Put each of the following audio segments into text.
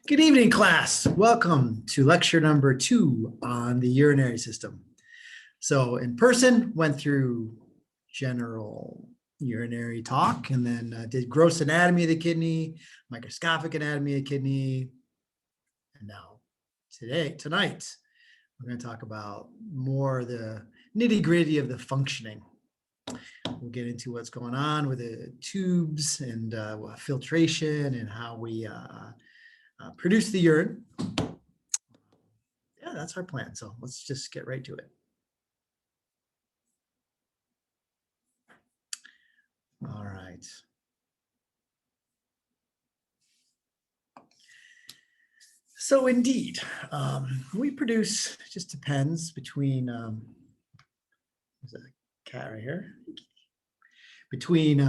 Good evening, class. Welcome to lecture number 2 on the urinary system. So in person, went through general urinary talk and then did gross anatomy of the kidney, microscopic anatomy of the kidney. And now tonight, we're going to talk about more the nitty-gritty of the functioning. We'll get into what's going on with the tubes and filtration and how we produce the urine. Yeah, that's our plan. So let's just get right to it. All right. So indeed, we produce, it just depends between, there's a cat right here, between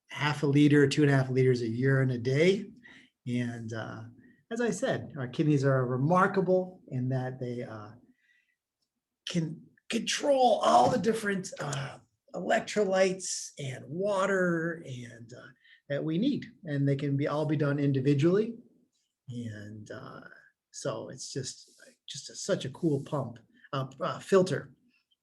half a liter, 2.5 liters of urine a day. And as I said, our kidneys are remarkable in that they can control all the different electrolytes and water and that we need, and they can all be done individually. And so it's just such a cool filter.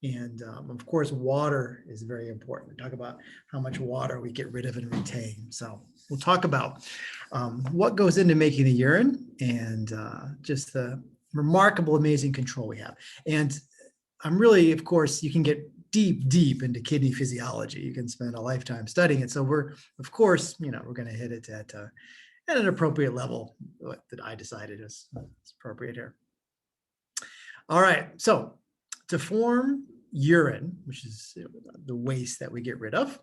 And of course, water is very important. We talk about how much water we get rid of and retain. So we'll talk about what goes into making the urine and just the remarkable, amazing control we have. And I'm really, of course, you can get deep into kidney physiology. You can spend a lifetime studying it. So we're, of course, we're going to hit it at an appropriate level that I decided is appropriate here. All right. So to form urine, which is the waste that we get rid of,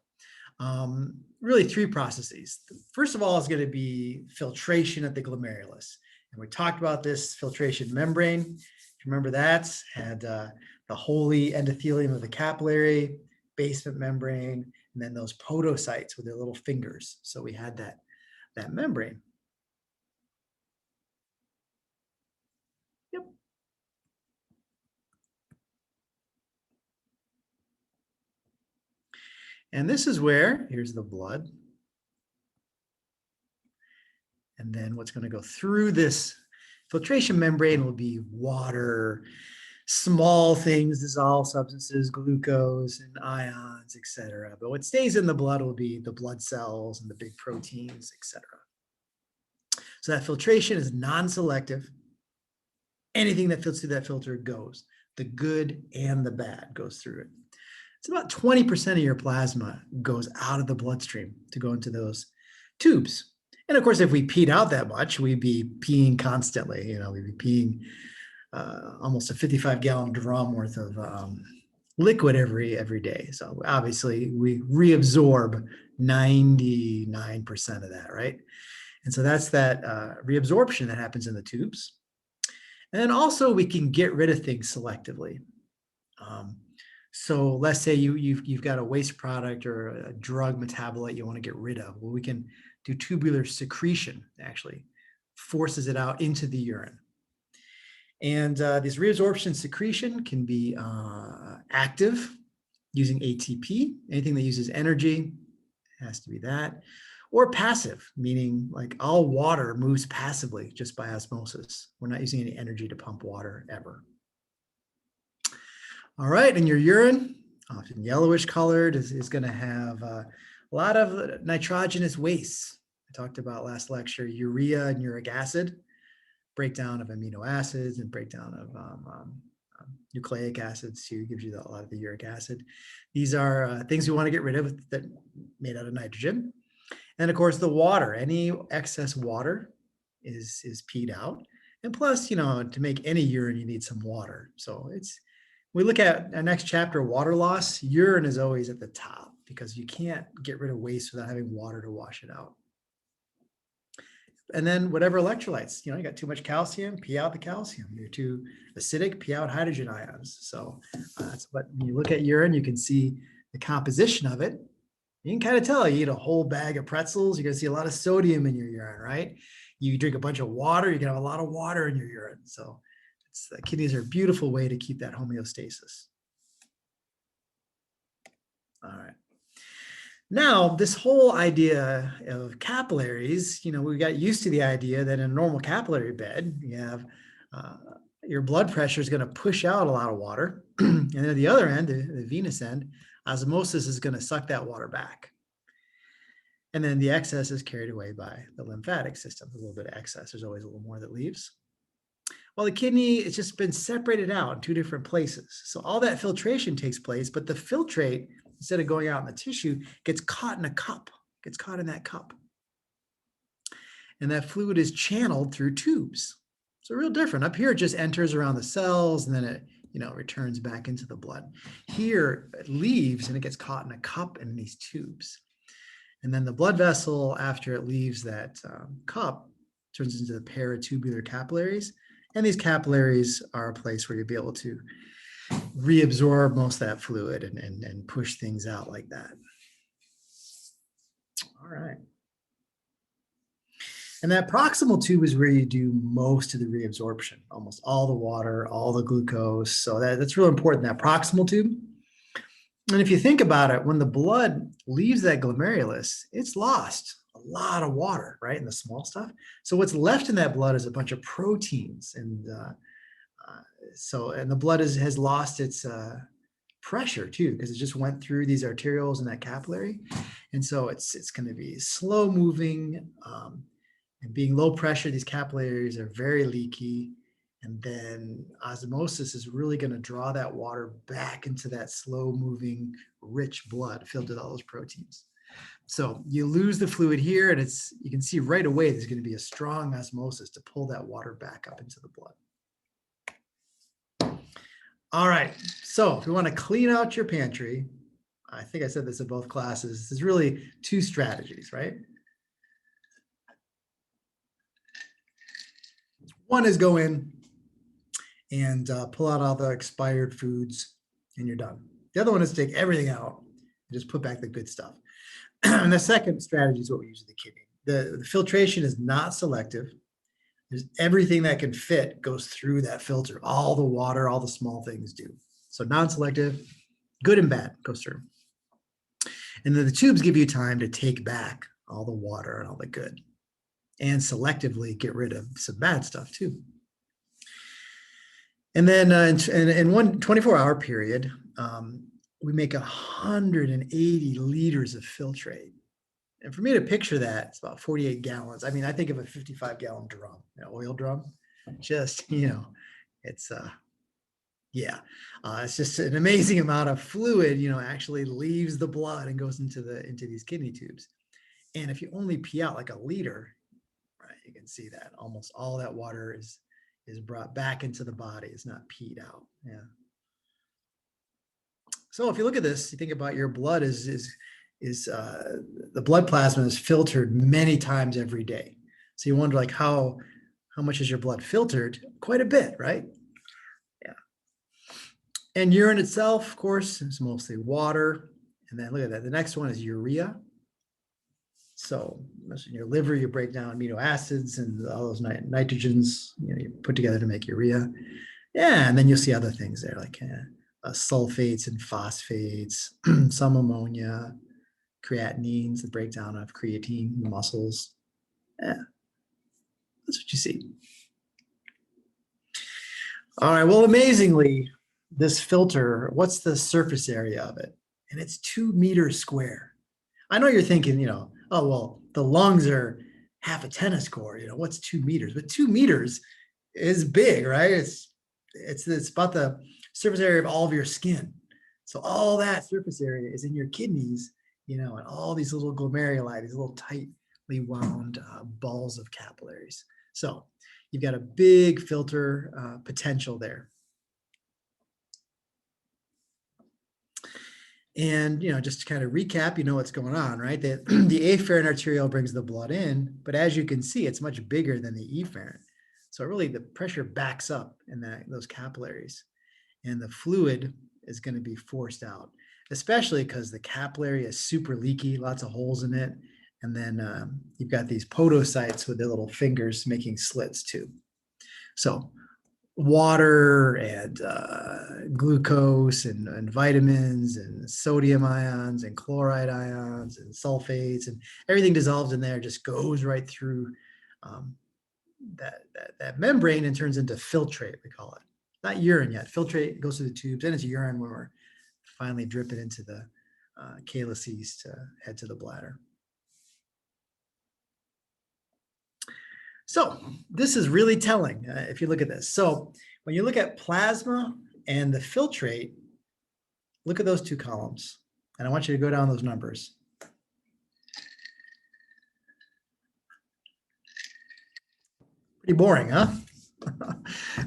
really 3 processes. First of all is going to be filtration at the glomerulus. And we talked about this filtration membrane. If you remember that, had the holy endothelium of the capillary, basement membrane, and then those podocytes with their little fingers. So we had that membrane. Yep. And this is where, here's the blood. And then what's going to go through this filtration membrane will be water, small things, dissolved substances, glucose and ions, etc. But what stays in the blood will be the blood cells and the big proteins, etc. So that filtration is non-selective. Anything that fits through that filter goes. The good and the bad goes through it. It's about 20% of your plasma goes out of the bloodstream to go into those tubes. And of course, if we peed out that much, we'd be peeing constantly. We'd be peeing almost a 55-gallon drum worth of liquid every day. So obviously, we reabsorb 99% of that, right? And so that's that reabsorption that happens in the tubes. And then also we can get rid of things selectively. So let's say you've got a waste product or a drug metabolite you want to get rid of. Well, we can do tubular secretion, actually forces it out into the urine. And this reabsorption secretion can be active using ATP. Anything that uses energy has to be that. Or passive, meaning like all water moves passively just by osmosis. We're not using any energy to pump water ever. All right, and your urine, often yellowish colored, is going to have a lot of nitrogenous wastes. I talked about last lecture, urea and uric acid, breakdown of amino acids and breakdown of nucleic acids too, gives you a lot of the uric acid. These are things we want to get rid of that made out of nitrogen. And of course, the water, any excess water is peed out. And plus, to make any urine, you need some water. So we look at our next chapter, water loss. Urine is always at the top because you can't get rid of waste without having water to wash it out. And then whatever electrolytes, you got too much calcium, pee out the calcium. You're too acidic, pee out hydrogen ions. So that's what, when you look at urine, you can see the composition of it. You can kind of tell, you eat a whole bag of pretzels, you're going to see a lot of sodium in your urine, right? You drink a bunch of water, you can have a lot of water in your urine. So the kidneys are a beautiful way to keep that homeostasis. All right. Now, this whole idea of capillaries, we got used to the idea that in a normal capillary bed, you have your blood pressure is going to push out a lot of water. And then at the other end, the venous end, osmosis is going to suck that water back. And then the excess is carried away by the lymphatic system. A little bit of excess. There's always a little more that leaves. Well, the kidney, it's just been separated out in two different places. So all that filtration takes place, but the filtrate, instead of going out in the tissue, gets caught in a cup, gets caught in that cup. And that fluid is channeled through tubes. So real different. Up here, it just enters around the cells and then it, returns back into the blood. Here, it leaves and it gets caught in a cup and in these tubes. And then the blood vessel, after it leaves that cup, turns into the paratubular capillaries. And these capillaries are a place where you'll be able to reabsorb most of that fluid and push things out like that. All right. And that proximal tube is where you do most of the reabsorption, almost all the water, all the glucose. So that's real important, that proximal tube. And if you think about it, when the blood leaves that glomerulus, it's lost a lot of water, right, in the small stuff. So what's left in that blood is a bunch of proteins. And the blood has lost its pressure too, because it just went through these arterioles in that capillary. And so it's going to be slow moving, and being low pressure, these capillaries are very leaky. And then osmosis is really going to draw that water back into that slow moving, rich blood filled with all those proteins. So you lose the fluid here, and you can see right away there's going to be a strong osmosis to pull that water back up into the blood. All right, so if you want to clean out your pantry, I think I said this in both classes, there's really two strategies, right? One is go in and pull out all the expired foods, and you're done. The other one is take everything out and just put back the good stuff. And the second strategy is what we use in the kidney. The filtration is not selective. There's everything that can fit goes through that filter. All the water, all the small things do. So non-selective, good and bad goes through. And then the tubes give you time to take back all the water and all the good, and selectively get rid of some bad stuff too. And then in one 24-hour period, we make 180 liters of filtrate. And for me to picture that, it's about 48 gallons. I mean, I think of a 55-gallon drum, an oil drum. Just, it's it's just an amazing amount of fluid, actually leaves the blood and goes into these kidney tubes. And if you only pee out like a liter, right, you can see that almost all that water is brought back into the body. It's not peed out. Yeah. So if you look at this, you think about your blood the blood plasma is filtered many times every day. So you wonder, like, how much is your blood filtered? Quite a bit, right? Yeah. And urine itself, of course, is mostly water. And then look at that. The next one is urea. So in your liver, you break down amino acids and all those nitrogens, you put together to make urea. Yeah, and then you'll see other things there, like sulfates and phosphates, some ammonia, creatinines, the breakdown of creatine in the muscles. Yeah, that's what you see. All right, well, amazingly, this filter, what's the surface area of it? And it's 2 meters square. I know you're thinking, oh, well, the lungs are half a tennis court, what's 2 meters? But 2 meters is big, right? It's about the surface area of all of your skin. So all that surface area is in your kidneys, and all these little glomeruli, these little tightly wound balls of capillaries. So you've got a big filter potential there. And, just to kind of recap, what's going on, right? The afferent arteriole brings the blood in, but as you can see, it's much bigger than the efferent. So really the pressure backs up in those capillaries, and the fluid is going to be forced out, especially because the capillary is super leaky, lots of holes in it. And then you've got these podocytes with their little fingers making slits too. So water and glucose and vitamins and sodium ions and chloride ions and sulfates, and everything dissolves in there, just goes right through um, that membrane and turns into filtrate, we call it. Not urine yet. Filtrate goes through the tubes, and it's urine when we're finally dripping into the calyces to head to the bladder. So this is really telling if you look at this. So when you look at plasma and the filtrate, look at those two columns. And I want you to go down those numbers. Pretty boring, huh?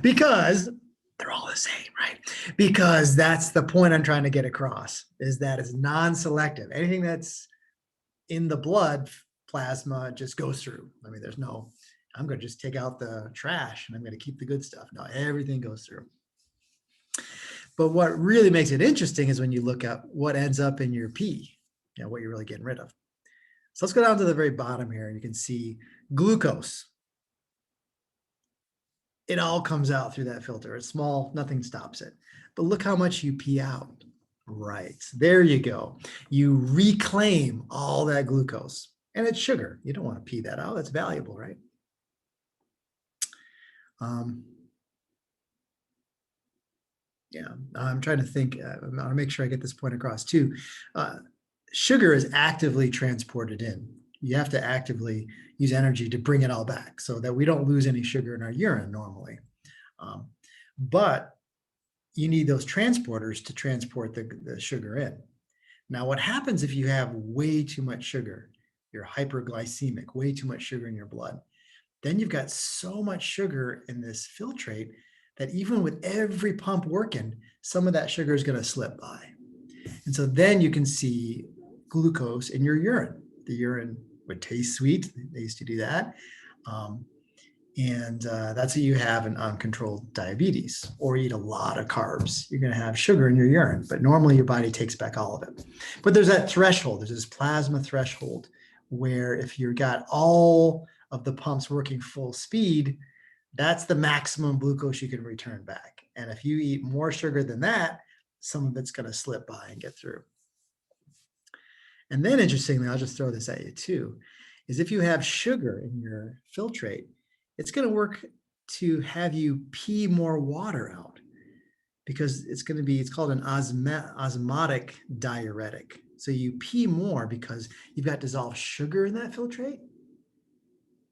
Because they're all the same, right? Because that's the point I'm trying to get across, is that it's non-selective. Anything that's in the blood, plasma just goes through. I mean, there's no, I'm going to just take out the trash and I'm going to keep the good stuff. No, everything goes through. But what really makes it interesting is when you look at what ends up in your pee, you know, what you're really getting rid of. So let's go down to the very bottom here, and you can see glucose. It all comes out through that filter. It's small, nothing stops it. But look how much you pee out. Right, there you go. You reclaim all that glucose, and it's sugar. You don't want to pee that out. That's valuable, right? Yeah, I'm trying to think. I want to make sure I get this point across too. Sugar is actively transported in. You have to actively use energy to bring it all back so that we don't lose any sugar in our urine normally. But you need those transporters to transport the sugar in. Now, what happens if you have way too much sugar? You're hyperglycemic, way too much sugar in your blood. Then you've got so much sugar in this filtrate that even with every pump working, some of that sugar is going to slip by. And so then you can see glucose in your urine. The urine would taste sweet. They used to do that. And that's what you have in uncontrolled diabetes, or eat a lot of carbs. You're going to have sugar in your urine, but normally your body takes back all of it. But there's that threshold. There's this plasma threshold where if you've got all of the pumps working full speed, that's the maximum glucose you can return back. And if you eat more sugar than that, some of it's going to slip by and get through. And then interestingly, I'll just throw this at you too, is if you have sugar in your filtrate, it's going to work to have you pee more water out, because it's going to be, it's called an osmotic diuretic. So you pee more because you've got dissolved sugar in that filtrate.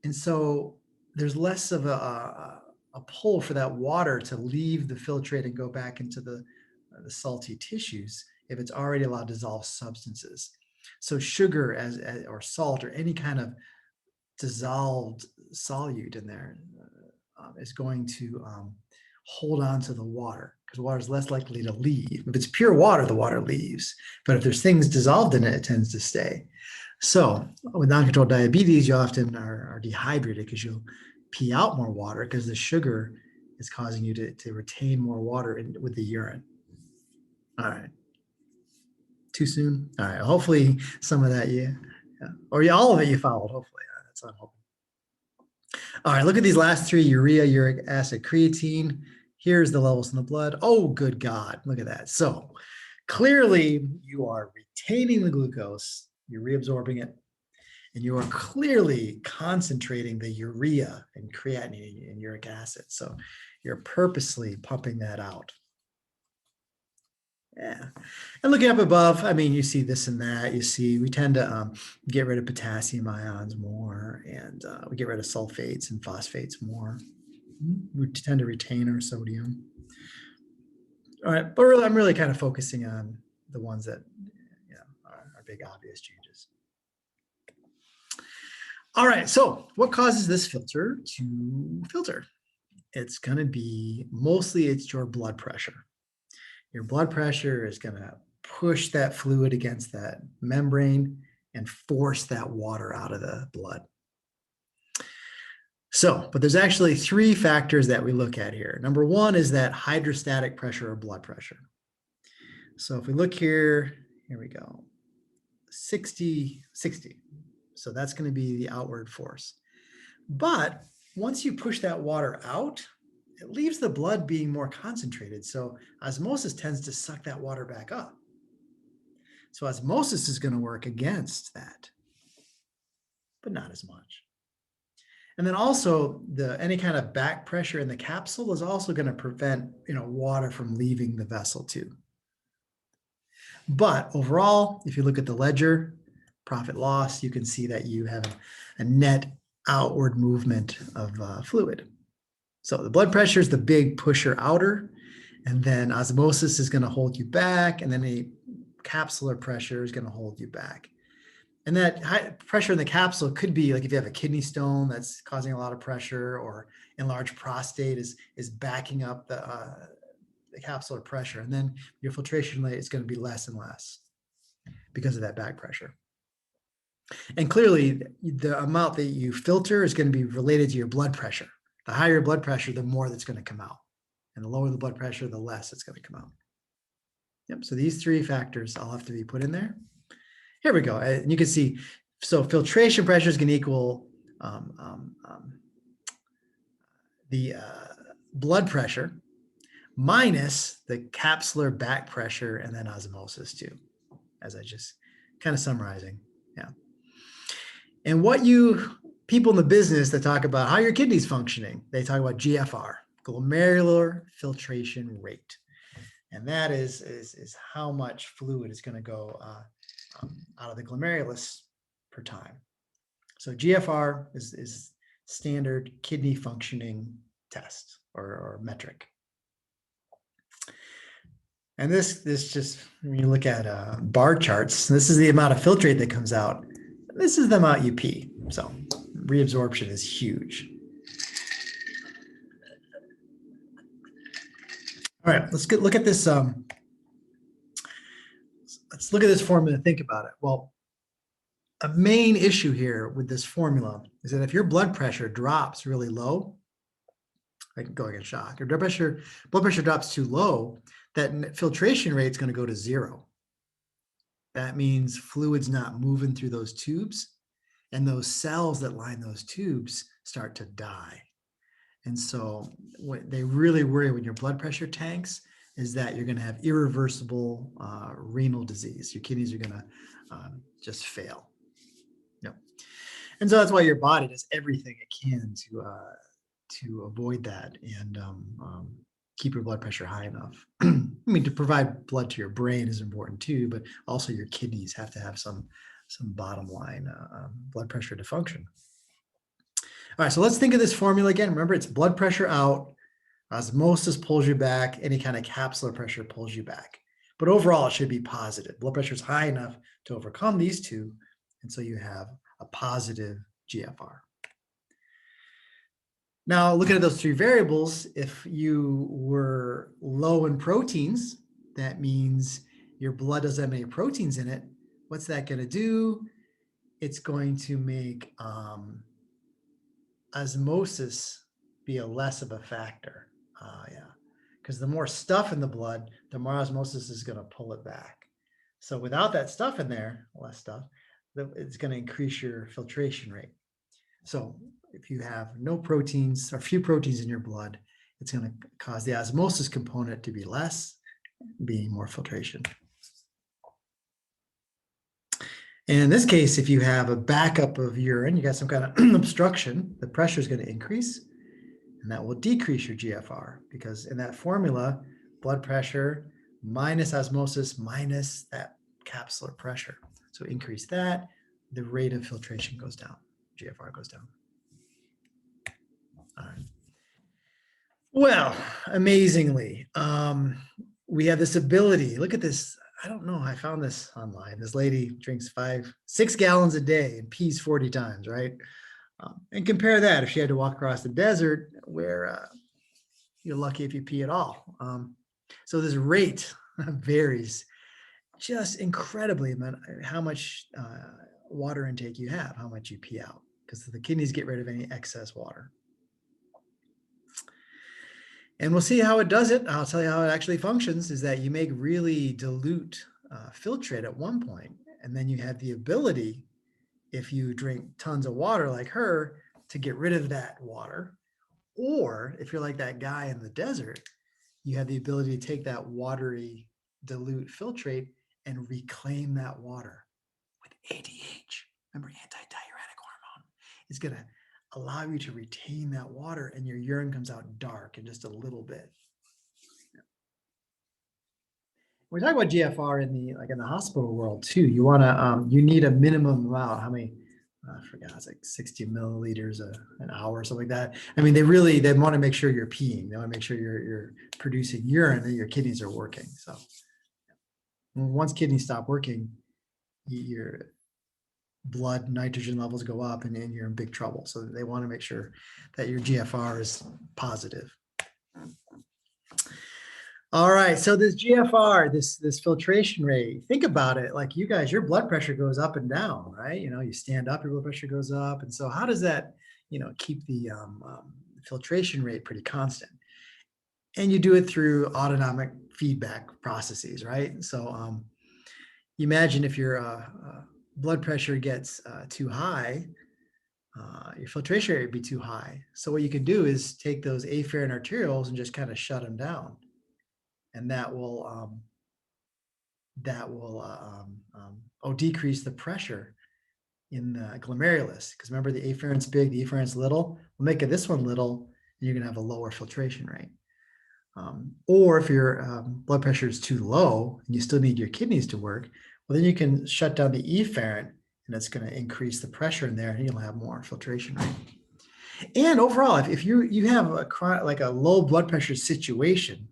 And so there's less of a pull for that water to leave the filtrate and go back into the salty tissues if it's already a lot of dissolved substances. So sugar or salt or any kind of dissolved solute in there is going to hold on to the water, because water is less likely to leave. If it's pure water, the water leaves. But if there's things dissolved in it, it tends to stay. So with non-controlled diabetes, you often are dehydrated because you'll pee out more water because the sugar is causing you to retain more water with the urine. All right. Too soon? All right. Hopefully some of that, or all of it you followed, hopefully. That's what I'm hoping. All right, look at these last three: urea, uric acid, creatine. Here's the levels in the blood. Oh, good God, look at that. So clearly you are retaining the glucose, you're reabsorbing it, and you are clearly concentrating the urea and creatinine and uric acid. So you're purposely pumping that out. Yeah. And looking up above, I mean, you see this and that. You see, we tend to get rid of potassium ions more, and we get rid of sulfates and phosphates more. We tend to retain our sodium. All right, but really, I'm really kind of focusing on the ones that are big obvious changes. All right, so what causes this filter to filter? It's going to be mostly it's your blood pressure. Your blood pressure is going to push that fluid against that membrane and force that water out of the blood. So, but there's actually three factors that we look at here. Number one is that hydrostatic pressure or blood pressure. So if we look here we go, 60. So that's going to be the outward force. But once you push that water out, it leaves the blood being more concentrated. So osmosis tends to suck that water back up. So osmosis is going to work against that, but not as much. And then also any kind of back pressure in the capsule is also going to prevent, water from leaving the vessel too. But overall, if you look at the ledger, profit loss, you can see that you have a net outward movement of fluid. So the blood pressure is the big pusher outer, and then osmosis is going to hold you back, and then a capsular pressure is going to hold you back. And that high pressure in the capsule could be like if you have a kidney stone that's causing a lot of pressure, or enlarged prostate is backing up the capsular pressure. And then your filtration rate is going to be less and less because of that back pressure. And clearly, the amount that you filter is going to be related to your blood pressure. The higher your blood pressure, the more that's going to come out. And the lower the blood pressure, the less it's going to come out. Yep. So these three factors all have to be put in there. Here we go. And you can see, so filtration pressure is going to equal the blood pressure minus the capsular back pressure, and then osmosis too, as I just kind of summarizing. Yeah. And what people in the business that talk about how your kidney's functioning, they talk about GFR, glomerular filtration rate. And that is how much fluid is going to go out of the glomerulus per time. So GFR is standard kidney functioning test or metric. And this just, when you look at bar charts, this is the amount of filtrate that comes out. This is the amount you pee. So reabsorption is huge. All right, let's look at this. Let's look at this formula and think about it. Well, a main issue here with this formula is that if your blood pressure drops really low, like going in shock, or blood pressure drops too low, that filtration rate is going to go to 0. That means fluid's not moving through those tubes, and those cells that line those tubes start to die. And so what they really worry when your blood pressure tanks is that you're going to have irreversible renal disease. Your kidneys are going to just fail. Yep. And so that's why your body does everything it can to avoid that and keep your blood pressure high enough. I mean, to provide blood to your brain is important too, but also your kidneys have to have some bottom line blood pressure to function. All right, so let's think of this formula again. Remember, it's blood pressure out, osmosis pulls you back, any kind of capsular pressure pulls you back. But overall, it should be positive. Blood pressure is high enough to overcome these two, and so you have a positive GFR. Now, looking at those three variables, if you were low in proteins, that means your blood doesn't have any proteins in it. What's that going to do? It's going to make osmosis be a less of a factor. Because the more stuff in the blood, the more osmosis is going to pull it back. So without that stuff in there, less stuff, it's going to increase your filtration rate. So if you have no proteins or few proteins in your blood, it's going to cause the osmosis component to be less, being more filtration. And in this case, if you have a backup of urine, you got some kind of obstruction, the pressure is going to increase, and that will decrease your GFR, because in that formula, blood pressure minus osmosis minus that capsular pressure. So increase that, the rate of filtration goes down, GFR goes down. All right. Well, amazingly, we have this ability. Look at this. I don't know. I found this online. This lady drinks 6 gallons a day and pees 40 times, right? And compare that if she had to walk across the desert, where you're lucky if you pee at all. So this rate varies just incredibly about how much water intake you have, how much you pee out, because the kidneys get rid of any excess water. And we'll see how it does it. I'll tell you how it actually functions, is that you make really dilute filtrate at one point, and then you have the ability, if you drink tons of water like her, to get rid of that water, Or if you're like that guy in the desert, you have the ability to take that watery dilute filtrate and reclaim that water with ADH. Remember, antidiuretic hormone is going to allow you to retain that water, and your urine comes out dark in just a little bit. We're talking about GFR in the hospital world too. You need a minimum amount. How many? I forgot. It's like 60 milliliters an hour or something like that. I mean, they want to make sure you're peeing. They want to make sure you're producing urine and your kidneys are working. So once kidneys stop working, your blood nitrogen levels go up and then you're in big trouble. So they want to make sure that your GFR is positive. All right, so this GFR, this filtration rate, think about it like you guys, your blood pressure goes up and down, right? You stand up, your blood pressure goes up. And so how does that, keep the filtration rate pretty constant? And you do it through autonomic feedback processes, right? So imagine if your blood pressure gets too high, your filtration rate would be too high. So what you can do is take those afferent arterioles and just kind of shut them down. And that will decrease the pressure in the glomerulus. Because remember, the afferent's big, the efferent's little. We'll make this one little, and you're going to have a lower filtration rate. Or if your blood pressure is too low and you still need your kidneys to work, well, then you can shut down the efferent, and it's going to increase the pressure in there, and you'll have more filtration rate. And overall, if you have a low blood pressure situation,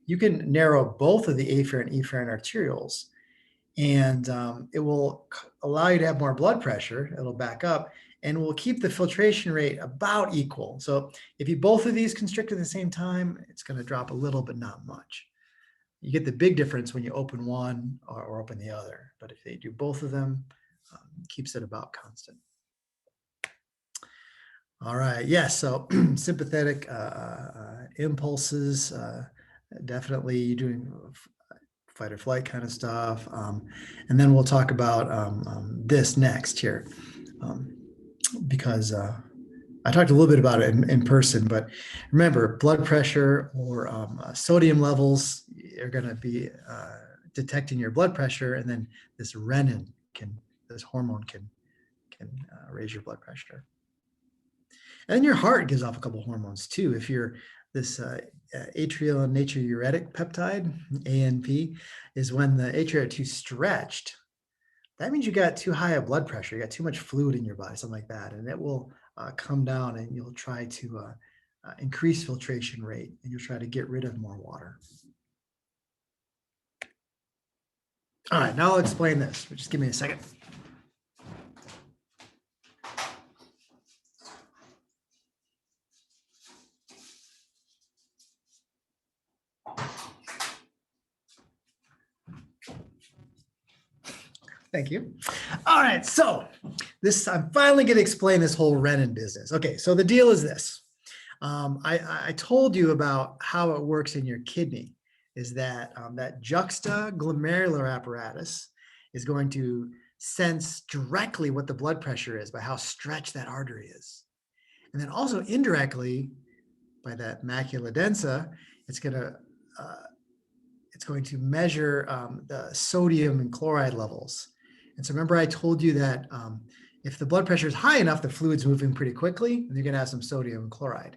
you can narrow both of the afferent and efferent arterioles, and it will allow you to have more blood pressure. It'll back up and will keep the filtration rate about equal. So if you both of these constrict at the same time, it's going to drop a little, but not much. You get the big difference when you open one or open the other. But if they do both of them, keeps it about constant. All right. Yes. So sympathetic impulses. Definitely you're doing fight or flight kind of stuff. And then we'll talk about this next here, because I talked a little bit about it in person, but remember, blood pressure or sodium levels are going to be detecting your blood pressure, and then this renin this hormone can raise your blood pressure. And then your heart gives off a couple hormones too. If you're this atrial natriuretic peptide, A&P, is when the atria are too stretched. That means you got too high a blood pressure. You got too much fluid in your body, something like that. And it will come down, and you'll try to increase filtration rate, and you'll try to get rid of more water. All right, now I'll explain this. Just give me a second. Thank you. All right, so I'm finally going to explain this whole renin business. Okay, so the deal is this. I told you about how it works in your kidney, is that that juxtaglomerular apparatus is going to sense directly what the blood pressure is by how stretched that artery is. And then also indirectly by that macula densa, it's going to measure the sodium and chloride levels. And so remember, I told you that if the blood pressure is high enough, the fluid's moving pretty quickly, and you're going to have some sodium and chloride.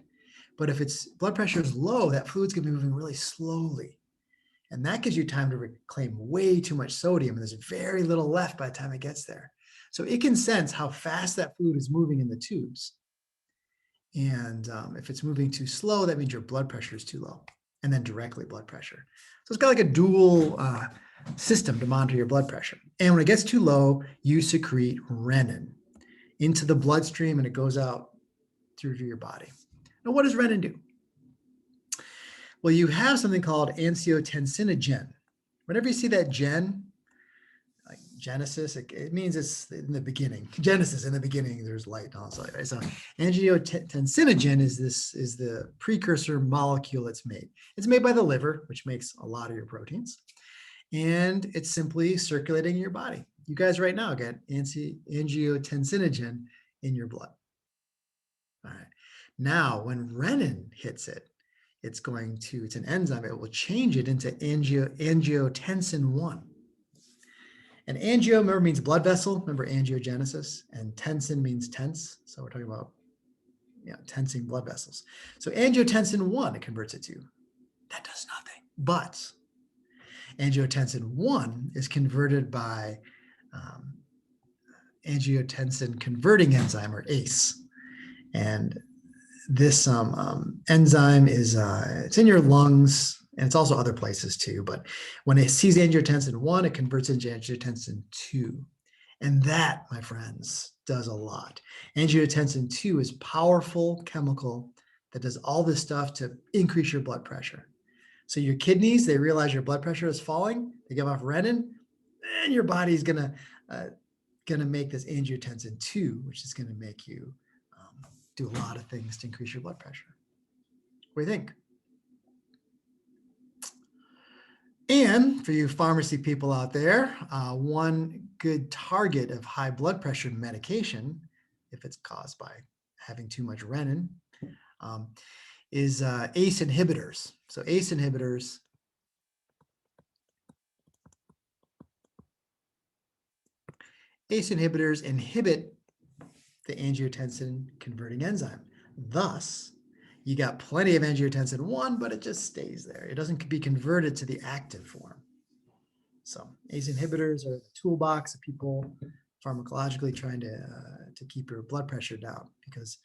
But if its blood pressure is low, that fluid's going to be moving really slowly. And that gives you time to reclaim way too much sodium, and there's very little left by the time it gets there. So it can sense how fast that fluid is moving in the tubes. And if it's moving too slow, that means your blood pressure is too low, and then directly blood pressure. So it's got like a dual system to monitor your blood pressure. And when it gets too low, you secrete renin into the bloodstream, and it goes out through to your body. Now, what does renin do? Well, you have something called angiotensinogen. Whenever you see that gen, like Genesis, it means it's in the beginning. Genesis, in the beginning, there's light also, right? So angiotensinogen is the precursor molecule it's made. It's made by the liver, which makes a lot of your proteins. And it's simply circulating in your body. You guys right now get angiotensinogen in your blood. All right. Now, when renin hits it, it's an enzyme, it will change it into angiotensin 1. And angio, remember, means blood vessel. Remember angiogenesis, and tensin means tense. So we're talking about tensing blood vessels. So angiotensin 1, it converts it to. That does nothing. But angiotensin 1 is converted by angiotensin converting enzyme, or ACE. And this enzyme is it's in your lungs, and it's also other places too. But when it sees angiotensin 1, it converts into angiotensin 2. And that, my friends, does a lot. Angiotensin 2 is a powerful chemical that does all this stuff to increase your blood pressure. So your kidneys, they realize your blood pressure is falling, they give off renin, and your body's gonna make this angiotensin 2, which is gonna make you do a lot of things to increase your blood pressure. What do you think? And for you pharmacy people out there, one good target of high blood pressure medication, if it's caused by having too much renin, is ACE inhibitors. So ACE inhibitors inhibit the angiotensin converting enzyme. Thus, you got plenty of angiotensin 1, but it just stays there. It doesn't be converted to the active form. So ACE inhibitors are the toolbox of people pharmacologically trying to keep your blood pressure down, because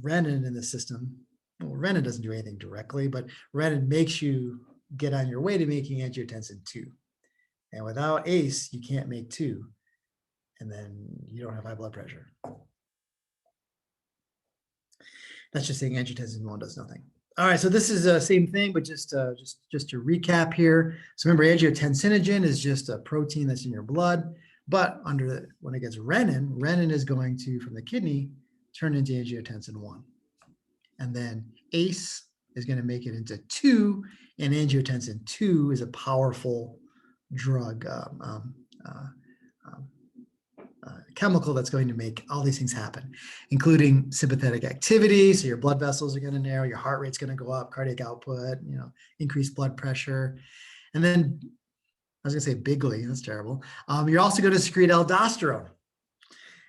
renin in the system, well, renin doesn't do anything directly, but renin makes you get on your way to making angiotensin 2. And without ACE, you can't make 2. And then you don't have high blood pressure. That's just saying angiotensin 1 does nothing. All right, so this is the same thing, but just to recap here. So remember, angiotensinogen is just a protein that's in your blood, but when it gets renin is going to, from the kidney, turn into angiotensin 1. And then ACE is going to make it into 2, and angiotensin 2 is a powerful drug, chemical that's going to make all these things happen, including sympathetic activity. So your blood vessels are going to narrow, your heart rate's going to go up, cardiac output, increased blood pressure. And then I was going to say bigly, that's terrible. You're also going to secrete aldosterone.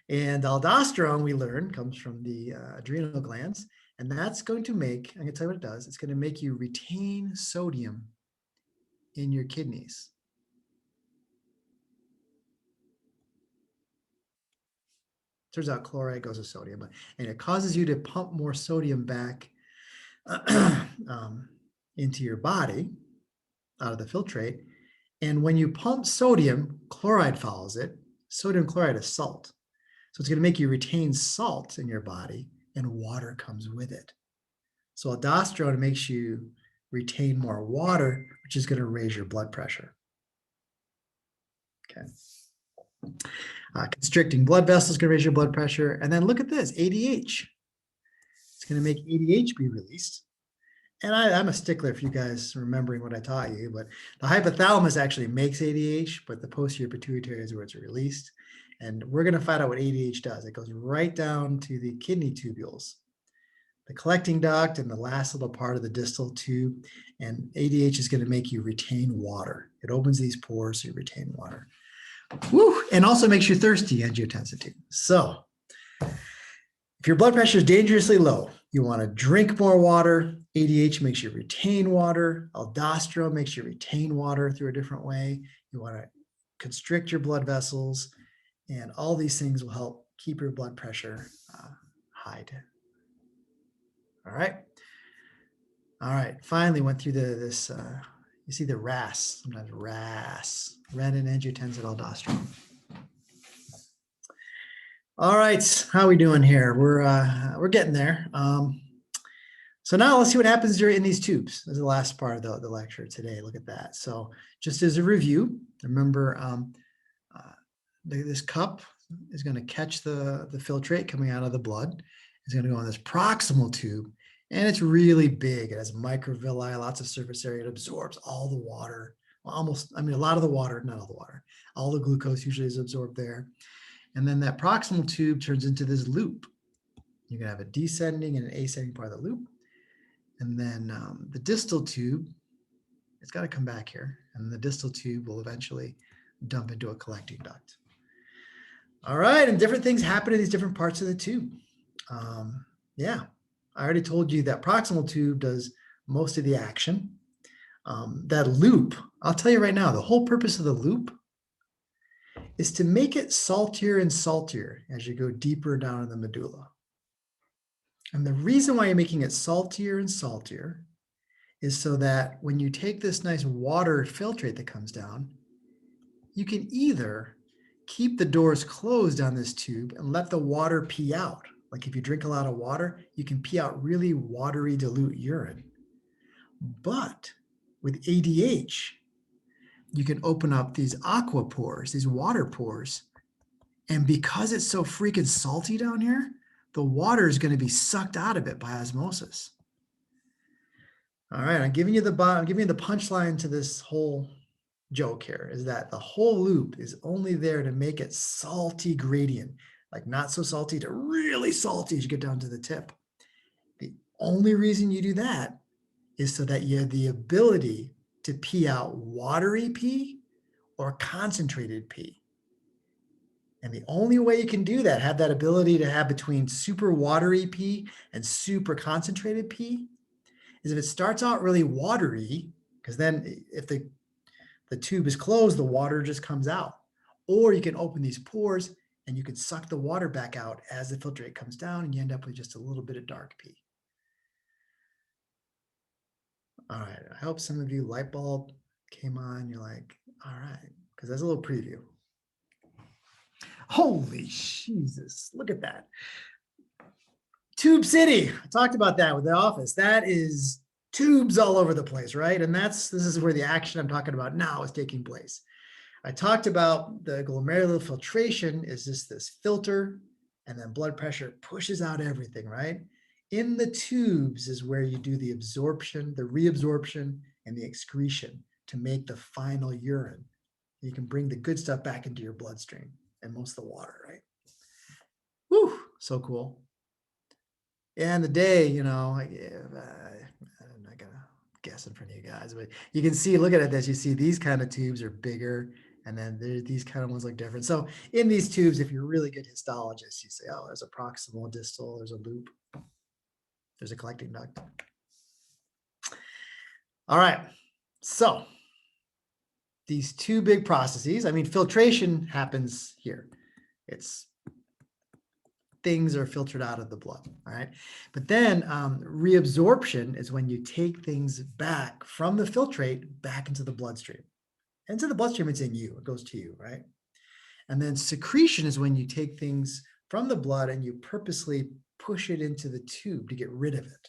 And aldosterone, we learned, comes from the adrenal glands. And that's going to make, I'm going to tell you what it does. It's going to make you retain sodium in your kidneys. Turns out chloride goes with sodium, and it causes you to pump more sodium back into your body out of the filtrate. And when you pump sodium, chloride follows it. Sodium chloride is salt. So it's going to make you retain salt in your body, and water comes with it. So aldosterone makes you retain more water, which is going to raise your blood pressure. Okay. Constricting blood vessels can raise your blood pressure. And then look at this, ADH. It's going to make ADH be released. And I'm a stickler for you guys remembering what I taught you, but the hypothalamus actually makes ADH, but the posterior pituitary is where it's released. And we're going to find out what ADH does. It goes right down to the kidney tubules, the collecting duct, and the last little part of the distal tube. And ADH is going to make you retain water. It opens these pores so you retain water. Woo! And also makes you thirsty, angiotensin 2. So if your blood pressure is dangerously low, you want to drink more water. ADH makes you retain water. Aldosterone makes you retain water through a different way. You want to constrict your blood vessels, and all these things will help keep your blood pressure high. All right. All right. Finally went through this. You see the RAS, sometimes RAS, renin, angiotensin, aldosterone. All right, how are we doing here? We're getting there. So now let's see what happens in these tubes. This is the last part of the lecture today. Look at that. So just as a review, remember this cup is going to catch the filtrate coming out of the blood. It's going to go on this proximal tube. And it's really big. It has microvilli, lots of surface area. It absorbs all the water, a lot of the water, not all the water. All the glucose usually is absorbed there. And then that proximal tube turns into this loop. You can have a descending and an ascending part of the loop. And then the distal tube, it's got to come back here. And the distal tube will eventually dump into a collecting duct. All right, and different things happen in these different parts of the tube. Yeah, I already told you that proximal tube does most of the action. That loop, I'll tell you right now, the whole purpose of the loop is to make it saltier and saltier as you go deeper down in the medulla. And the reason why you're making it saltier and saltier is so that when you take this nice water filtrate that comes down, you can either keep the doors closed on this tube and let the water pee out. Like if you drink a lot of water, you can pee out really watery, dilute urine. But with ADH, you can open up these aqua pores, these water pores. And because it's so freaking salty down here, the water is going to be sucked out of it by osmosis. All right, I'm giving you the punchline to this whole joke here is that the whole loop is only there to make it salty gradient, like not so salty to really salty as you get down to the tip. The only reason you do that is so that you have the ability to pee out watery pee or concentrated pee. And the only way you can do that, have that ability to have between super watery pee and super concentrated pee, is if it starts out really watery, because then if the tube is closed, the water just comes out. Or you can open these pores and you can suck the water back out as the filtrate comes down and you end up with just a little bit of dark pee. All right, I hope some of you light bulb came on. You're like, all right, because that's a little preview. Holy Jesus, look at that. Tube City, I talked about that with the office. That is tubes all over the place, right? And this is where the action I'm talking about now is taking place. I talked about the glomerular filtration is just this filter, and then blood pressure pushes out everything, right? In the tubes is where you do the absorption, the reabsorption, and the excretion to make the final urine. You can bring the good stuff back into your bloodstream and most of the water, right? Woo, so cool. And the day, you know, I'm not gonna guess in front of you guys, but you can see, look at this, you see these kind of tubes are bigger, and then these kind of ones look different. So in these tubes, if you're a really good histologist, you say, oh, there's a proximal, distal, there's a loop, there's a collecting duct. All right, so these two big processes, I mean, filtration happens here. It's things are filtered out of the blood, all right? But then reabsorption is when you take things back from the filtrate back into the bloodstream. Into the bloodstream, it's in you, it goes to you, right? And then secretion is when you take things from the blood and you purposely push it into the tube to get rid of it.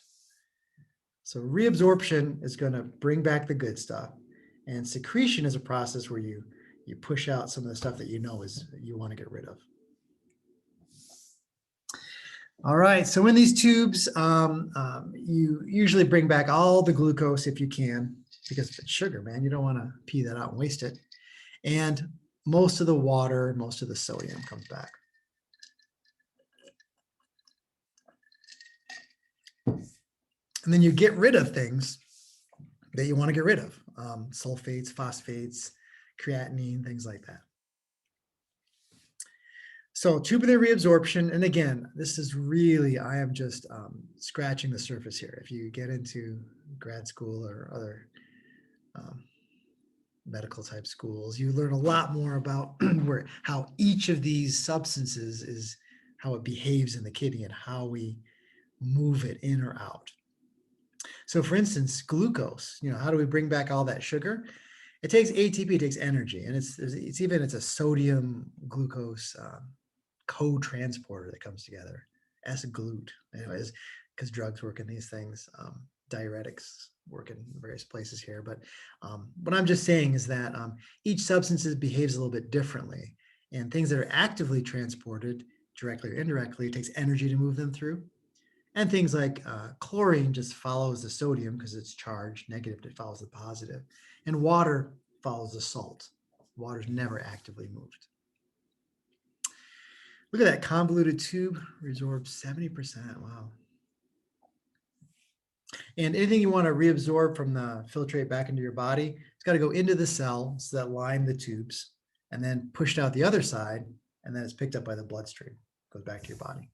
So reabsorption is going to bring back the good stuff. And secretion is a process where you push out some of the stuff that you know is you want to get rid of. All right, so in these tubes, you usually bring back all the glucose if you can, because if it's sugar, man, you don't want to pee that out and waste it. And most of the water, most of the sodium comes back. And then you get rid of things that you want to get rid of, sulfates, phosphates, creatinine, things like that. So tubular reabsorption, and again, this is really, I am just scratching the surface here. If you get into grad school or other medical type schools, you learn a lot more about how each of these substances is, how it behaves in the kidney and how we move it in or out. So for instance, glucose, you know, how do we bring back all that sugar? It takes ATP, it takes energy, and it's a sodium glucose co-transporter that comes together, S-glut, anyways, because drugs work in these things, diuretics work in various places here. But what I'm just saying is that each substance behaves a little bit differently, and things that are actively transported directly or indirectly, it takes energy to move them through. And things like chlorine just follows the sodium because it's charged, negative, it follows the positive. And water follows the salt. Water's never actively moved. Look at that convoluted tube, reabsorbs 70%. Wow. And anything you want to reabsorb from the filtrate back into your body, it's got to go into the cells that line the tubes and then pushed out the other side, and then it's picked up by the bloodstream, goes back to your body.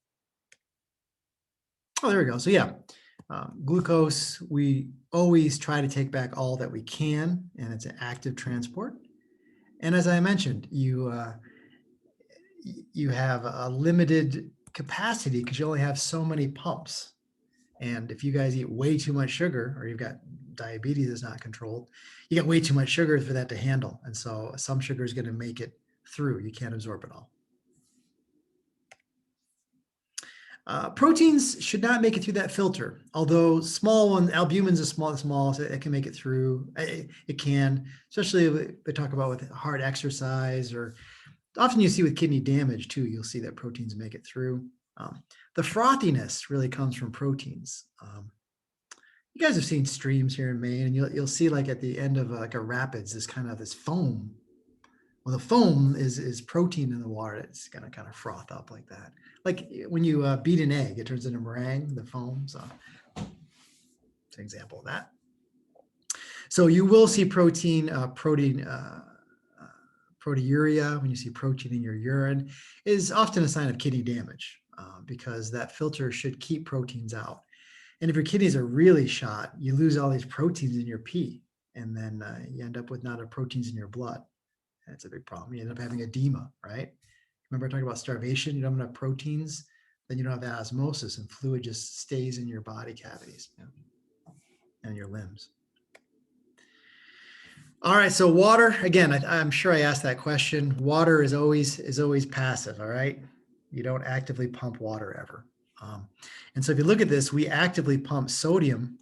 Oh, there we go. So yeah, glucose, we always try to take back all that we can, and it's an active transport. And as I mentioned, you have a limited capacity because you only have so many pumps. And if you guys eat way too much sugar, or you've got diabetes that's not controlled, you got way too much sugar for that to handle. And so some sugar is going to make it through. You can't absorb it all. Proteins should not make it through that filter, although small ones, albumin's is small, so it can make it through. It can, especially if they talk about with hard exercise, or often you see with kidney damage too, you'll see that proteins make it through. The frothiness really comes from proteins. You guys have seen streams here in Maine, and you'll see like at the end of like a rapids, this kind of this foam. Well, the foam is protein in the water. It's gonna kind of froth up like that. Like when you beat an egg, it turns into meringue, the foam. So it's an example of that. So you will see proteinuria, when you see protein in your urine, is often a sign of kidney damage because that filter should keep proteins out. And if your kidneys are really shot, you lose all these proteins in your pee, and then you end up with not enough proteins in your blood. That's a big problem. You end up having edema, right? Remember I talked about starvation? You don't have enough proteins, then you don't have that osmosis, and fluid just stays in your body cavities and your limbs. All right, so water, again, I'm sure I asked that question. Water is always passive, all right? You don't actively pump water ever. And so if you look at this, we actively pump sodium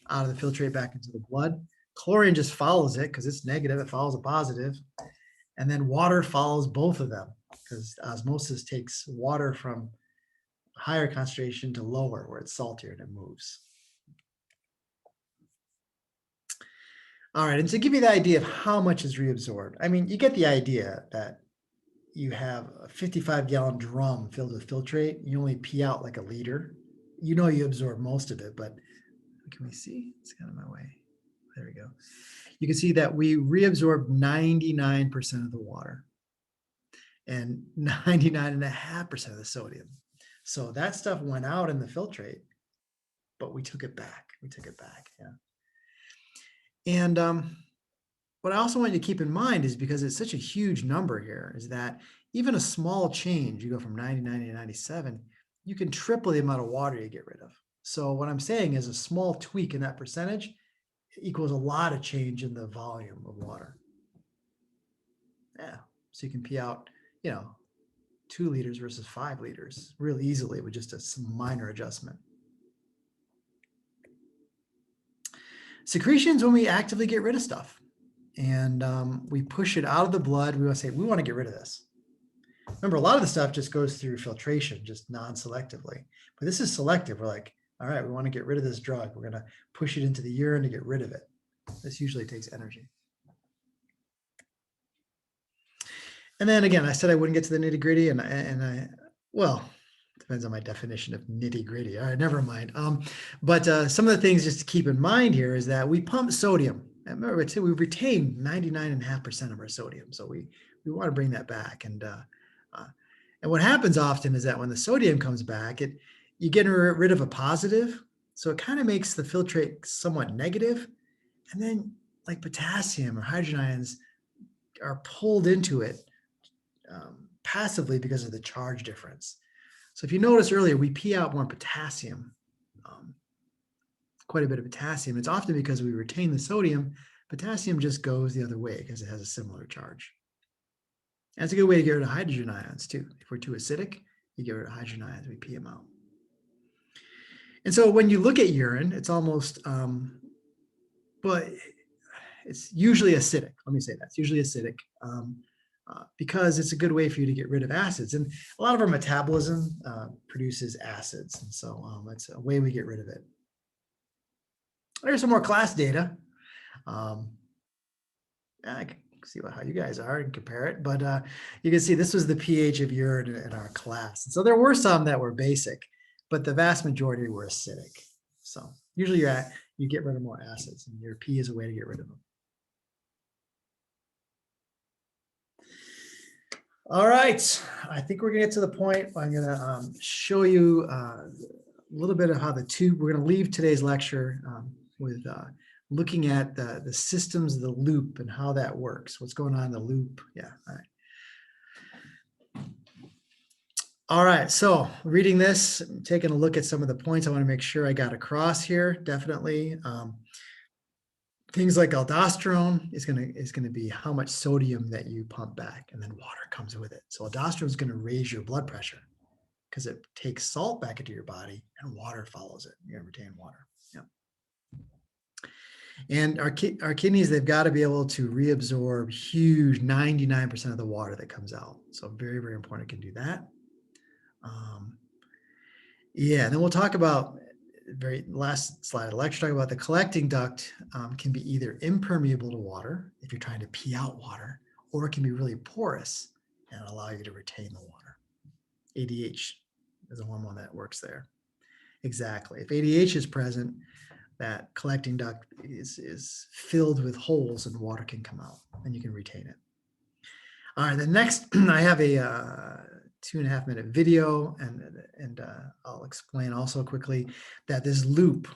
out of the filtrate back into the blood. Chlorine just follows it because it's negative, it follows a positive. And then water follows both of them because osmosis takes water from higher concentration to lower where it's saltier and it moves. All right, and to give you the idea of how much is reabsorbed, I mean, you get the idea that you have a 55-gallon drum filled with filtrate, you only pee out like a liter. You know you absorb most of it, but can we see? It's kind of my way. There we go. You can see that we reabsorb 99% of the water and 99.5% of the sodium. So that stuff went out in the filtrate, but we took it back. Yeah. And what I also want you to keep in mind is, because it's such a huge number here, is that even a small change, you go from 99 to 97, you can triple the amount of water you get rid of. So what I'm saying is a small tweak in that percentage equals a lot of change in the volume of water. Yeah, so you can pee out, 2 liters versus 5 liters real easily with just a minor adjustment. Secretions, when we actively get rid of stuff, and we push it out of the blood, we want to say, we want to get rid of this. Remember, a lot of the stuff just goes through filtration, just non-selectively. But this is selective. We're like, all right, we want to get rid of this drug. We're going to push it into the urine to get rid of it. This usually takes energy. And then again, I said I wouldn't get to the nitty gritty, well, depends on my definition of nitty gritty. All right, never mind. But some of the things just to keep in mind here is that we pump sodium. And remember, we retain 99.5% of our sodium. So we want to bring that back. And what happens often is that when the sodium comes back, you get rid of a positive. So it kind of makes the filtrate somewhat negative. And then like potassium or hydrogen ions are pulled into it passively because of the charge difference. So if you notice earlier, we pee out more potassium, quite a bit of potassium. It's often because we retain the sodium. Potassium just goes the other way because it has a similar charge. And it's a good way to get rid of hydrogen ions too. If we're too acidic, you get rid of hydrogen ions, we pee them out. And so when you look at urine, it's almost, but it's usually acidic. Let me say that, it's usually acidic. Because it's a good way for you to get rid of acids. And a lot of our metabolism produces acids. And so it's a way we get rid of it. There's some more class data. see how you guys are and compare it. But you can see this was the pH of urine in our class. And so there were some that were basic, but the vast majority were acidic. So usually you get rid of more acids, and your P is a way to get rid of them. All right, I think we're gonna get to the point. I'm gonna show you a little bit of how the tube, we're gonna leave today's lecture with looking at the systems of the loop and how that works, what's going on in the loop. Yeah, all right. All right, so reading this, taking a look at some of the points I wanna make sure I got across here, definitely. Things like aldosterone is gonna be how much sodium that you pump back, and then water comes with it. So aldosterone is gonna raise your blood pressure because it takes salt back into your body and water follows it. You're gonna retain water. Yeah. And our kidneys, they've got to be able to reabsorb huge 99% of the water that comes out. So very, very important it can do that. Yeah, and then we'll talk about, very last slide of the lecture, talk about the collecting duct can be either impermeable to water if you're trying to pee out water, or it can be really porous and allow you to retain the water. ADH is the one that works there. Exactly. If ADH is present, that collecting duct is filled with holes and water can come out and you can retain it. All right, the next, I have a 2.5 minute video and I'll explain also quickly that this loop,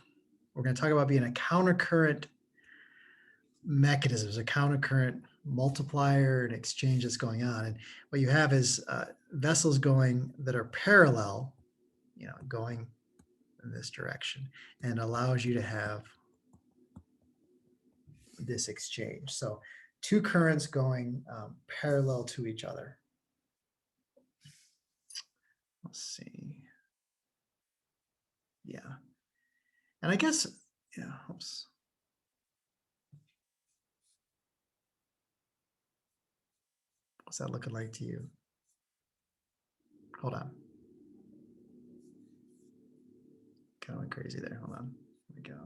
we're going to talk about being a countercurrent mechanism, a countercurrent multiplier and exchange that's going on. And what you have is vessels going that are parallel, going in this direction, and allows you to have this exchange. So two currents going parallel to each other. Let's see. Yeah. And I guess, yeah, oops. What's that looking like to you? Hold on. Kind of went crazy there. Hold on. Here we go.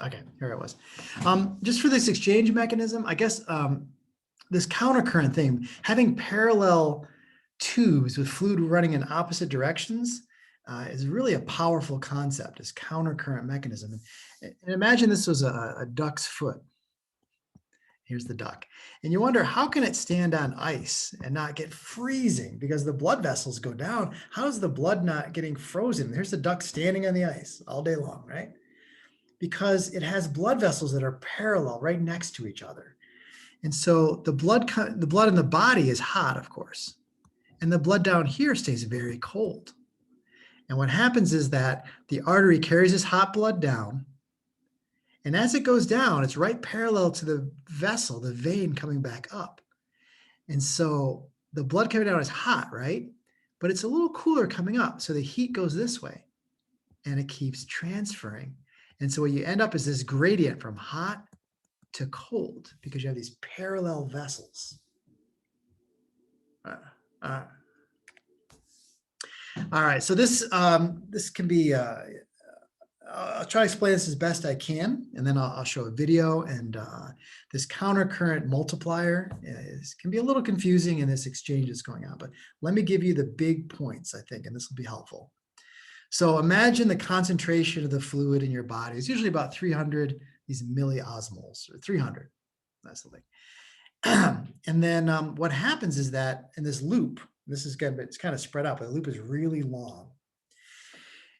Okay, here it was. Just for this exchange mechanism, I guess this countercurrent thing, having parallel tubes with fluid running in opposite directions is really a powerful concept, this countercurrent mechanism. And imagine this was a duck's foot. Here's the duck. And you wonder, how can it stand on ice and not get freezing? Because the blood vessels go down. How is the blood not getting frozen? There's the duck standing on the ice all day long, right? Because it has blood vessels that are parallel right next to each other. And so the blood in the body is hot, of course, and the blood down here stays very cold. And what happens is that the artery carries this hot blood down, and as it goes down, it's right parallel to the vessel, the vein coming back up. And so the blood coming down is hot, right? But it's a little cooler coming up. So the heat goes this way and it keeps transferring. And so what you end up is this gradient from hot to cold because you have these parallel vessels. All right, so this can be, I'll try to explain this as best I can, and then I'll show a video. And this countercurrent multiplier can be a little confusing in this exchange that's going on, but let me give you the big points, I think, and this will be helpful. So imagine the concentration of the fluid in your body is usually about 300, these milliosmoles, or 300, that's the thing. And then what happens is that in this loop, this is good, but it's kind of spread out, but the loop is really long,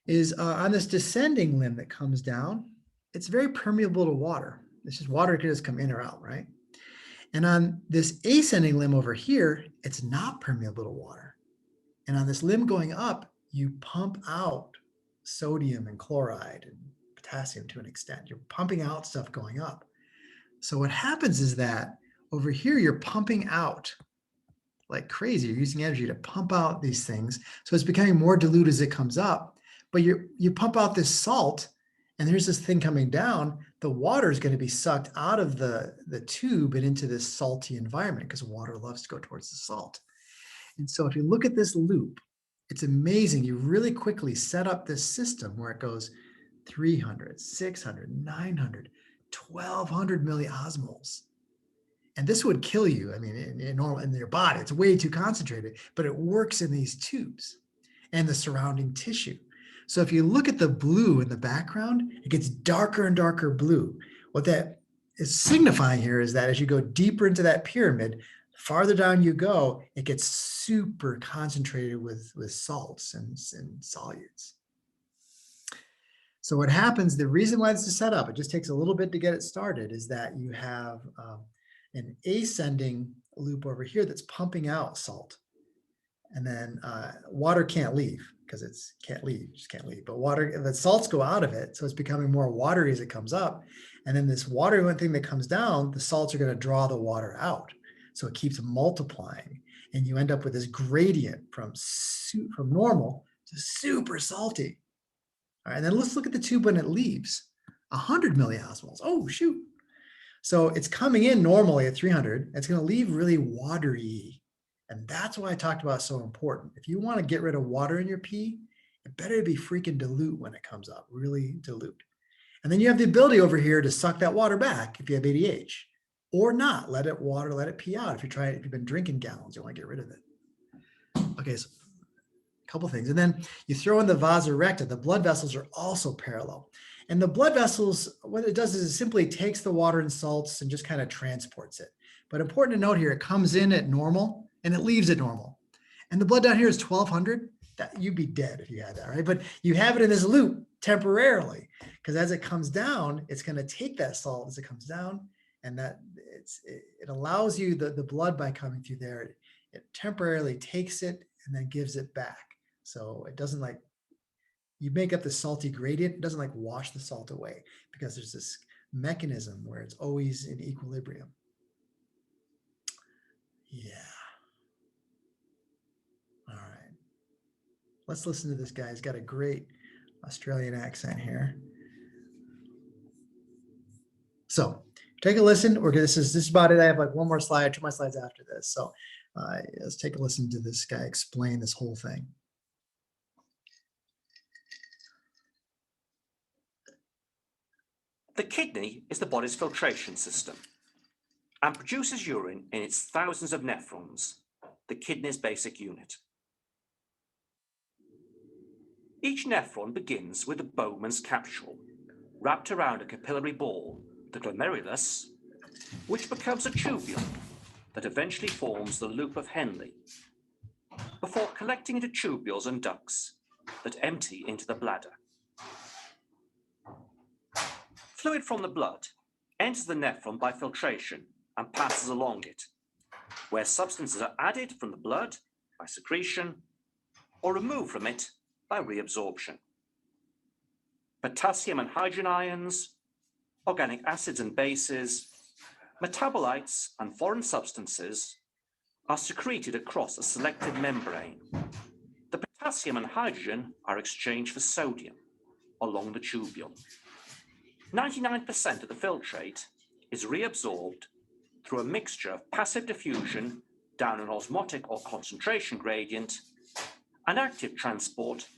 is on this descending limb that comes down, it's very permeable to water. It's just water can just come in or out, right? And on this ascending limb over here, it's not permeable to water. And on this limb going up, you pump out sodium and chloride and potassium to an extent. You're pumping out stuff going up. So what happens is that over here, you're pumping out like crazy. You're using energy to pump out these things. So it's becoming more dilute as it comes up, but you pump out this salt and there's this thing coming down. The water is going to be sucked out of the tube and into this salty environment because water loves to go towards the salt. And so if you look at this loop, it's amazing. You really quickly set up this system where it goes 300, 600, 900, 1200 milliosmoles. And this would kill you. I mean, in your body, it's way too concentrated, but it works in these tubes and the surrounding tissue. So if you look at the blue in the background, it gets darker and darker blue. What that is signifying here is that as you go deeper into that pyramid, farther down you go, it gets super concentrated with salts and solutes. So what happens, the reason why this is set up, it just takes a little bit to get it started, is that you have an ascending loop over here that's pumping out salt. And then water can't leave because it's just can't leave. But the salts go out of it, so it's becoming more watery as it comes up. And then this watery thing that comes down, the salts are going to draw the water out. So it keeps multiplying, and you end up with this gradient from normal to super salty. All right, and then let's look at the tube when it leaves. 100 milliosmoles. Oh, shoot. So it's coming in normally at 300. It's going to leave really watery. And that's why I talked about so important. If you want to get rid of water in your pee, it better be freaking dilute when it comes up, really dilute. And then you have the ability over here to suck that water back if you have ADH, or not. Let it pee out. If you've been drinking gallons, you want to get rid of it. Okay, so a couple things. And then you throw in the vasa recta. The blood vessels are also parallel. And the blood vessels, what it does is it simply takes the water and salts and just kind of transports it. But important to note here, it comes in at normal and it leaves at normal. And the blood down here is 1200. You'd be dead if you had that, right? But you have it in this loop temporarily, because as it comes down, it's going to take that salt as it comes down, and that it allows you the blood, by coming through there, it temporarily takes it and then gives it back. So it doesn't, like, you make up the salty gradient, it doesn't like wash the salt away, because there's this mechanism where it's always in equilibrium. Yeah. All right. Let's listen to this guy. He's got a great Australian accent here. So take a listen. This is about it. I have like one more slide, 2 more slides after this. So let's take a listen to this guy explain this whole thing. The kidney is the body's filtration system and produces urine in its thousands of nephrons, the kidney's basic unit. Each nephron begins with a Bowman's capsule wrapped around a capillary ball, the glomerulus, which becomes a tubule that eventually forms the loop of Henle, before collecting into tubules and ducts that empty into the bladder. Fluid from the blood enters the nephron by filtration and passes along it, where substances are added from the blood by secretion or removed from it by reabsorption. Potassium and hydrogen ions, organic acids and bases, metabolites and foreign substances are secreted across a selected membrane. The potassium and hydrogen are exchanged for sodium along the tubule. 99% of the filtrate is reabsorbed through a mixture of passive diffusion down an osmotic or concentration gradient and active transport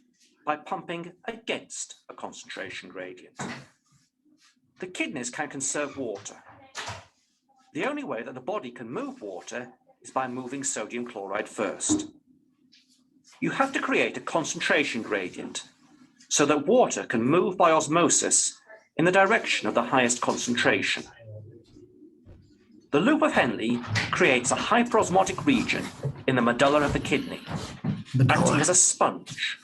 by pumping against a concentration gradient. The kidneys can conserve water. The only way that the body can move water is by moving sodium chloride first. You have to create a concentration gradient so that water can move by osmosis in the direction of the highest concentration. The loop of Henle creates a hyperosmotic region in the medulla of the kidney, acting as a sponge,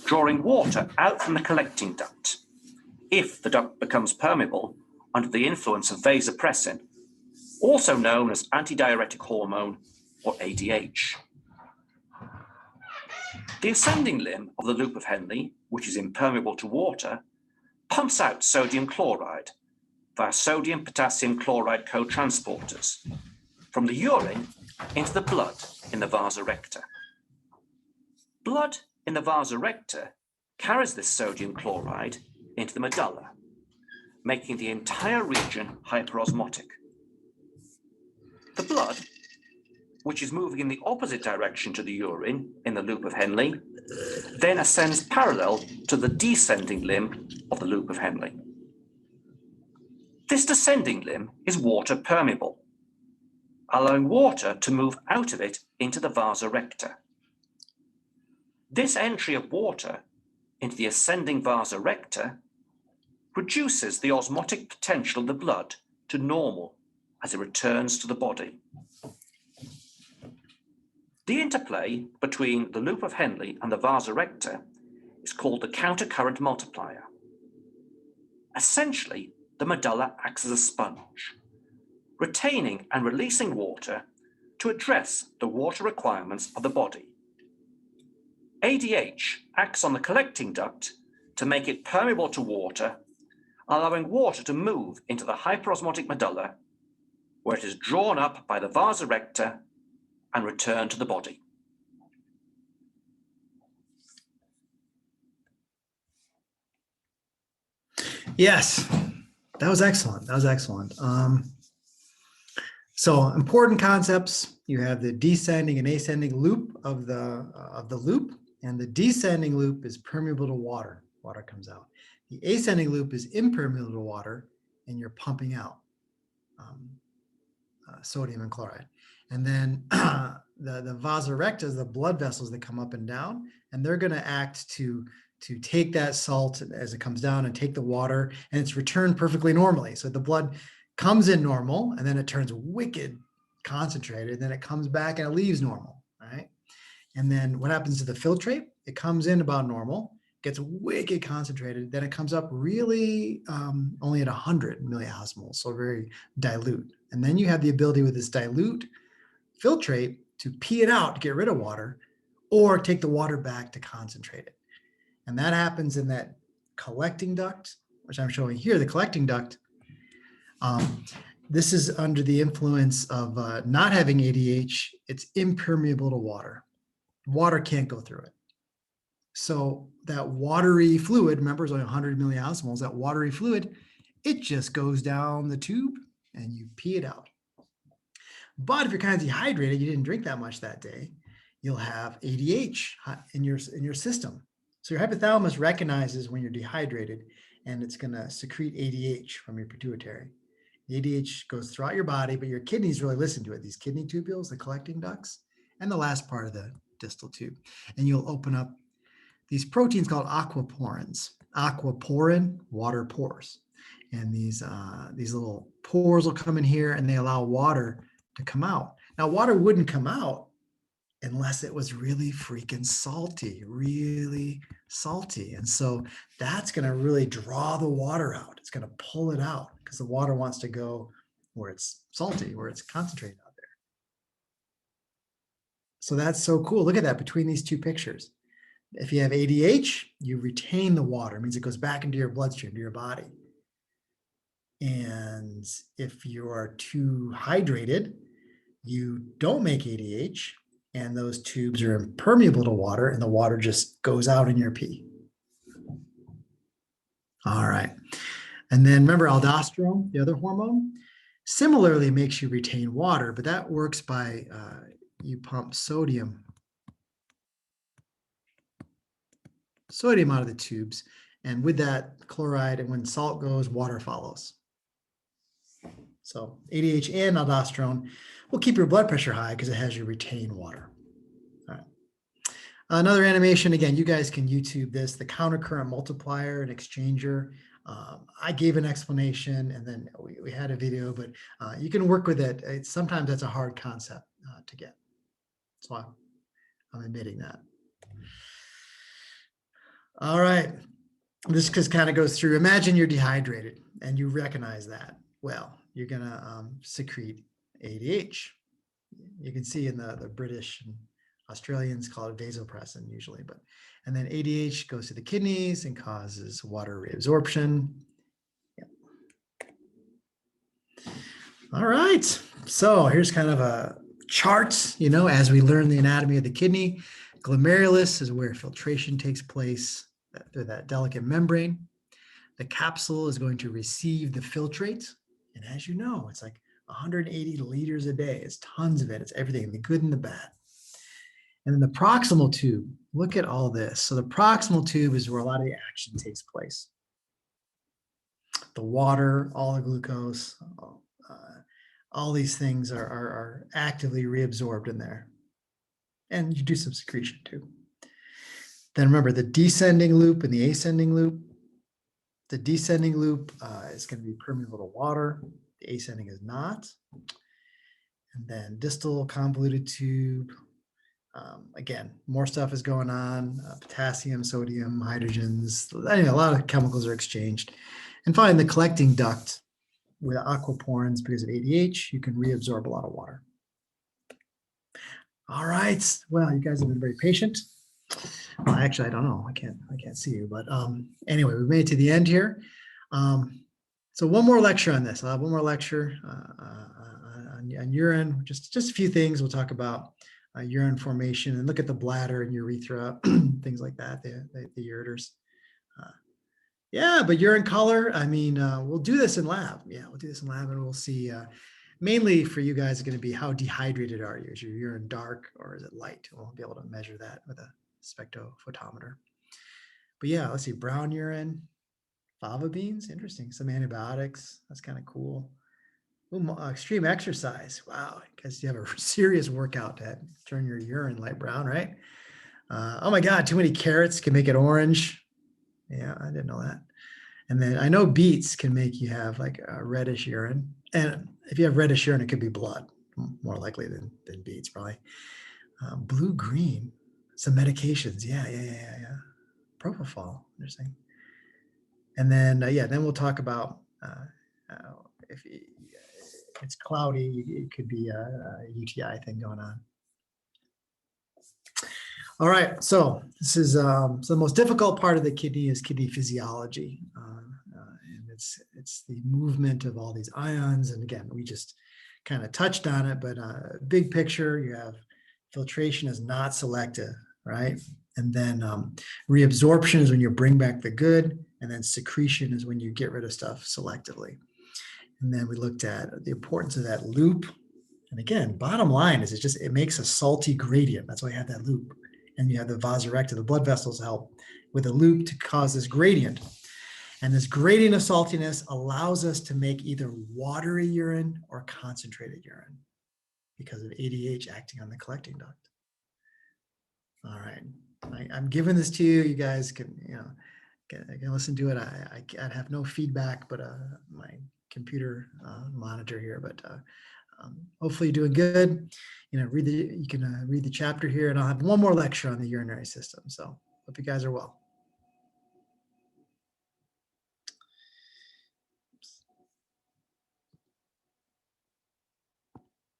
drawing water out from the collecting duct, if the duct becomes permeable under the influence of vasopressin, also known as antidiuretic hormone, or ADH. The ascending limb of the loop of Henle, which is impermeable to water, pumps out sodium chloride via sodium-potassium chloride co-transporters from the urine into the blood in the vasa recta. Blood in the vasa recta carries this sodium chloride into the medulla, making the entire region hyperosmotic. The blood which is moving in the opposite direction to the urine in the loop of Henle, then ascends parallel to the descending limb of the loop of Henle. This descending limb is water permeable, allowing water to move out of it into the vasa recta. This entry of water into the ascending vasa recta reduces the osmotic potential of the blood to normal as it returns to the body. The interplay between the loop of Henle and the vasa recta is called the countercurrent multiplier. Essentially, the medulla acts as a sponge, retaining and releasing water to address the water requirements of the body. ADH acts on the collecting duct to make it permeable to water, allowing water to move into the hyperosmotic medulla, where it is drawn up by the vasa recta and returned to the body. Yes, that was excellent. That was excellent. So important concepts. You have the descending and ascending loop of the loop, and the descending loop is permeable to water. Water comes out. The ascending loop is impermeable to water, and you're pumping out sodium and chloride. And then the vasa recta is the blood vessels that come up and down, and they're going to act to take that salt as it comes down and take the water, and it's returned perfectly normally. So the blood comes in normal, and then it turns wicked concentrated, and then it comes back and it leaves normal, right? And then what happens to the filtrate? It comes in about normal, gets wicked concentrated, then it comes up really only at 100 milliosmoles, so very dilute. And then you have the ability with this dilute filtrate to pee it out to get rid of water, or take the water back to concentrate it. And that happens in that collecting duct, which I'm showing here, the collecting duct. This is under the influence of not having ADH. It's impermeable to water. Water can't go through it. So that watery fluid, remember, it's only 100 milliosmoles, that watery fluid, it just goes down the tube and you pee it out. But if you're kind of dehydrated, you didn't drink that much that day, you'll have ADH in your system. So your hypothalamus recognizes when you're dehydrated, and it's going to secrete ADH from your pituitary. The ADH goes throughout your body, but your kidneys really listen to it. These kidney tubules, the collecting ducts, and the last part of the distal tube. And you'll open up these proteins called aquaporins. Aquaporin, water pores. And these little pores will come in here, and they allow water to come out. Now, water wouldn't come out unless it was really freaking salty, really salty. And so that's going to really draw the water out. It's going to pull it out because the water wants to go where it's salty, where it's concentrated out there. So that's so cool. Look at that between these two pictures. If you have ADH, you retain the water. It means it goes back into your bloodstream, to your body. And if you are too hydrated, you don't make ADH, and those tubes are impermeable to water, and the water just goes out in your pee. All right. And then remember aldosterone, the other hormone, similarly makes you retain water, but that works by you pump sodium out of the tubes. And with that chloride, and when salt goes, water follows. So ADH and aldosterone will keep your blood pressure high because it has you retain water. All right. Another animation, again, you guys can YouTube this, the countercurrent multiplier and exchanger. I gave an explanation, and then we had a video, but you can work with it. Sometimes that's a hard concept to get. So I'm admitting that. All right. This just kind of goes through, imagine you're dehydrated and you recognize that. Well, you're going to secrete ADH. You can see in the British and Australians call it vasopressin usually, and then ADH goes to the kidneys and causes water reabsorption. Yep. All right. So here's kind of a chart, as we learn the anatomy of the kidney. Glomerulus is where filtration takes place through that delicate membrane. The capsule is going to receive the filtrate. And as you know, it's like 180 liters a day. It's tons of it. It's everything, the good and the bad. And then the proximal tube, look at all this. So the proximal tube is where a lot of the action takes place. The water, all the glucose, all these things are actively reabsorbed in there. And you do some secretion too. Then remember the descending loop and the ascending loop. The descending loop is going to be permeable to water. The ascending is not. And then distal convoluted tube. Again, more stuff is going on. Potassium, sodium, hydrogens. Anyway, a lot of chemicals are exchanged. And finally, the collecting duct with aquaporins, because of ADH, you can reabsorb a lot of water. All right. Well, you guys have been very patient. Well, actually, I don't know. I can't see you, but anyway, we made it to the end here. So one more lecture on this. I'll have one more lecture on urine. Just a few things. We'll talk about urine formation and look at the bladder and urethra, things like that. The ureters. Yeah, but urine color. I mean, we'll do this in lab. Yeah, we'll do this in lab, and we'll see. Mainly for you guys, is going to be how dehydrated are you? Is your urine dark or is it light? We'll be able to measure that with a spectrophotometer. But yeah, let's see, brown urine, fava beans, interesting. Some antibiotics, that's kind of cool. Ooh, extreme exercise, wow, because you have a serious workout to turn your urine light brown, right? Oh my God, too many carrots can make it orange. Yeah, I didn't know that. And then I know beets can make you have like a reddish urine. And if you have reddish urine, it could be blood, more likely than beets, probably. Blue-green, some medications. Yeah. Propofol, interesting. And then, then we'll talk about if it's cloudy, it could be a UTI thing going on. All right, so this is so the most difficult part of the kidney is kidney physiology, and it's the movement of all these ions. And again, we just kind of touched on it, but big picture, you have filtration is not selective, right? And then reabsorption is when you bring back the good, and then secretion is when you get rid of stuff selectively. And then we looked at the importance of that loop. And again, bottom line is it makes a salty gradient. That's why you have that loop. And you have the vasorecta, the blood vessels help with a loop to cause this gradient. And this gradient of saltiness allows us to make either watery urine or concentrated urine because of ADH acting on the collecting duct. All right, I'm giving this to you. You guys can, can listen to it. I have no feedback, but my computer monitor here, but hopefully you're doing good. You can read the chapter here, and I'll have one more lecture on the urinary system. So hope you guys are well.